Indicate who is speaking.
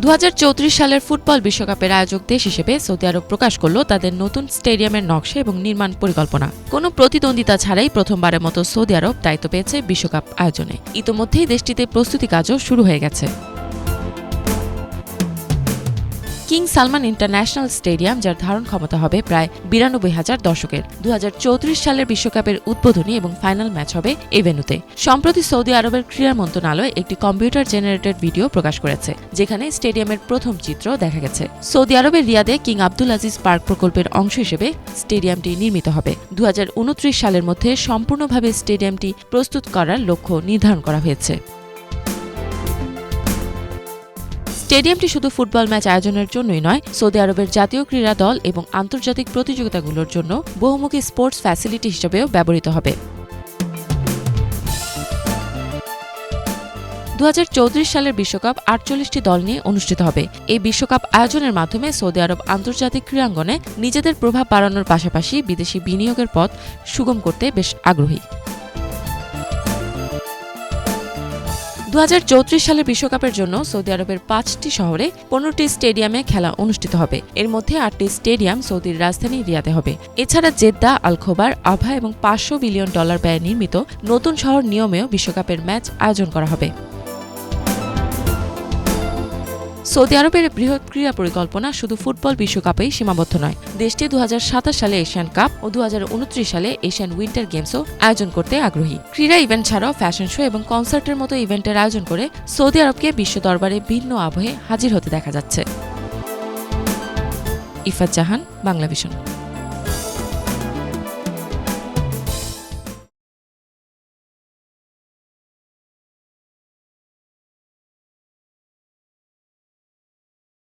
Speaker 1: 2034 সালের ফুটবল বিশ্বকাপের আয়োজক দেশ হিসেবে সৌদি আরব প্রকাশ করল তাদের নতুন স্টেডিয়ামের নকশা এবং নির্মাণ পরিকল্পনা। কোনো প্রতিদ্বন্দ্বিতা ছাড়াই প্রথমবারের মতো সৌদি আরব দায়িত্ব পেয়েছে বিশ্বকাপ আয়োজনে। ইতোমধ্যেই দেশটিতে প্রস্তুতি কাজও শুরু হয়ে গেছে। কিং সালমান ইন্টারন্যাশনাল স্টেডিয়াম, যার ধারণ ক্ষমতা হবে প্রায় 92,000 দর্শকের, 2034 সালের বিশ্বকাপের উদ্বোধনী এবং ফাইনাল ম্যাচ হবে এই ভেন্যুতে। সম্প্রতি সৌদি আরবের ক্রীড়া মন্ত্রণালয় একটি কম্পিউটার জেনারেটেড ভিডিও প্রকাশ করেছে, যেখানে স্টেডিয়ামের প্রথম চিত্র দেখা গেছে। সৌদি আরবের রিয়াদে কিং আব্দুল আজিজ পার্ক প্রকল্পের অংশ হিসেবে স্টেডিয়ামটি নির্মিত হবে। 2029 সালের মধ্যে সম্পূর্ণভাবে স্টেডিয়ামটি প্রস্তুত করার লক্ষ্য নির্ধারণ করা হয়েছে। স্টেডিয়ামটি শুধু ফুটবল ম্যাচ আয়োজনের জন্যই নয়, সৌদি আরবের জাতীয় ক্রীড়া দল এবং আন্তর্জাতিক প্রতিযোগিতাগুলোর জন্য বহুমুখী স্পোর্টস ফ্যাসিলিটি হিসেবেও ব্যবহৃত হবে। 2034 সালের বিশ্বকাপ 48টি দল নিয়ে অনুষ্ঠিত হবে। এই বিশ্বকাপ আয়োজনের মাধ্যমে সৌদি আরব আন্তর্জাতিক ক্রীড়াঙ্গনে নিজেদের প্রভাব বাড়ানোর পাশাপাশি বিদেশি বিনিয়োগের পথ সুগম করতে বেশ আগ্রহী। 2034 সালের বিশ্বকাপের জন্য সৌদি আরবের 5টি শহরে 15টি স্টেডিয়ামে খেলা অনুষ্ঠিত হবে। এর মধ্যে 8টি স্টেডিয়াম সৌদির রাজধানী রিয়াদে হবে। এছাড়া জেদ্দা, আল খোবার, আভা এবং $500 বিলিয়ন ব্যয়ে নির্মিত নতুন শহর নিয়মেও বিশ্বকাপের ম্যাচ আয়োজন করা হবে। সৌদি আরবের বৃহৎ ক্রীড়া পরিকল্পনা শুধু ফুটবল বিশ্বকাপেই সীমাবদ্ধ নয়। দেশটি 2027 সালে এশিয়ান কাপ ও 2029 সালে এশিয়ান উইন্টার গেমসও আয়োজন করতে আগ্রহী। ক্রীড়া ইভেন্ট ছাড়াও ফ্যাশন শো এবং কনসার্টের মতো ইভেন্টের আয়োজন করে সৌদি আরবকে বিশ্ব দরবারে ভিন্ন আবহে হাজির হতে দেখা যাচ্ছে। ইফাত জাহান, বাংলাভিশন।